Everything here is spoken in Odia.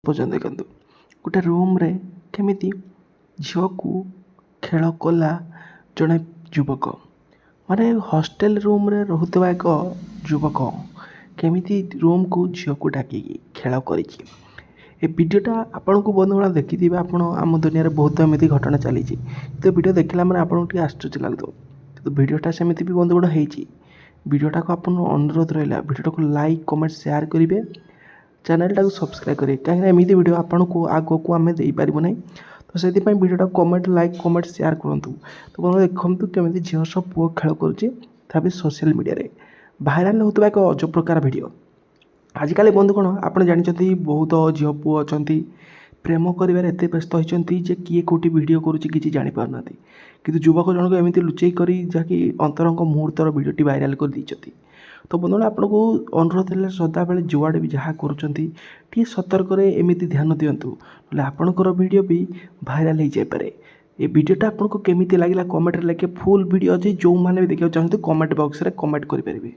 ପର୍ଯ୍ୟନ୍ତ ଦେଖନ୍ତୁ ଗୋଟେ ରୁମ୍ରେ କେମିତି ଝିଅକୁ ଖେଳ କଲା ଜଣେ ଯୁବକ, ମାନେ ହଷ୍ଟେଲ ରୁମ୍ରେ ରହୁଥିବା ଏକ ଯୁବକ କେମିତି ରୁମ୍କୁ ଝିଅକୁ ଡାକିକି ଖେଳ କରିଛି। ଏ ଭିଡ଼ିଓଟା ଆପଣଙ୍କୁ ବନ୍ଧୁଗଣ ଦେଖିଥିବେ, ଆପଣ ଆମ ଦୁନିଆରେ ବହୁତ ଏମିତି ଘଟଣା ଚାଲିଛି, ତ ଭିଡ଼ିଓ ଦେଖିଲା ମାନେ ଆପଣଙ୍କୁ ଟିକେ ଆଶ୍ଚର୍ଯ୍ୟ ଲାଗୁଥିବ। କିନ୍ତୁ ଭିଡ଼ିଓଟା ସେମିତି ବି ବନ୍ଧୁଗଣ ହେଇଛି। ଭିଡ଼ିଓଟାକୁ ଆପଣଙ୍କୁ ଅନୁରୋଧ ରହିଲା ଭିଡ଼ିଓଟାକୁ ଲାଇକ୍ କମେଣ୍ଟ ସେୟାର କରିବେ, ଚ୍ୟାନେଲଟାକୁ ସବସ୍କ୍ରାଇବ୍ କରିବେ, କାହିଁକିନା ଏମିତି ଭିଡ଼ିଓ ଆପଣଙ୍କୁ ଆଗକୁ ଆମେ ଦେଇପାରିବୁ ନାହିଁ। ତ ସେଥିପାଇଁ ଭିଡ଼ିଓଟାକୁ କମେଣ୍ଟ ଲାଇକ୍ କମେଣ୍ଟ ସେୟାର କରନ୍ତୁ। ତ ବନ୍ଧୁ ଦେଖନ୍ତୁ କେମିତି ଝିଅ ସହ ପୁଅ ଖେଳ କରୁଛି, ତା ବି ସୋସିଆଲ ମିଡ଼ିଆରେ ଭାଇରାଲ୍ ହେଉଥିବା ଏକ ଅଜବ ପ୍ରକାର ଭିଡ଼ିଓ। ଆଜିକାଲି ବନ୍ଧୁ କ'ଣ ଆପଣ ଜାଣିଛନ୍ତି, ବହୁତ ଝିଅ ପୁଅ ଅଛନ୍ତି ପ୍ରେମ କରିବାରେ ଏତେ ବ୍ୟସ୍ତ ହୋଇଛନ୍ତି ଯେ କିଏ କେଉଁଠି ଭିଡ଼ିଓ କରୁଛି କିଛି ଜାଣିପାରୁନାହାନ୍ତି। କିନ୍ତୁ ଯୁବକ ଜଣକ ଏମିତି ଲୁଚେଇ କରି ଯାହାକି ଅନ୍ତରଙ୍ଗ ମୁହୂର୍ତ୍ତର ଭିଡ଼ିଓଟି ଭାଇରାଲ୍ କରିଦେଇଛନ୍ତି। ତ ବନ୍ଧୁଗଣ ଆପଣଙ୍କୁ ଅନୁରୋଧ ହେଲେ ସଦାବେଳେ ଯୁଆଡ଼େ ବି ଯାହା କରୁଛନ୍ତି ଟିକେ ସତର୍କରେ ଏମିତି ଧ୍ୟାନ ଦିଅନ୍ତୁ, ନହେଲେ ଆପଣଙ୍କର ଭିଡ଼ିଓ ବି ଭାଇରାଲ୍ ହେଇଯାଇପାରେ। ଏ ଭିଡ଼ିଓଟା ଆପଣଙ୍କୁ କେମିତି ଲାଗିଲା କମେଣ୍ଟରେ ଲେଖେ। ଫୁଲ୍ ଭିଡ଼ିଓ ଅଛି, ଯେଉଁମାନେ ବି ଦେଖିବାକୁ ଚାହୁଁଛନ୍ତି କମେଣ୍ଟ ବକ୍ସରେ କମେଣ୍ଟ କରିପାରିବେ।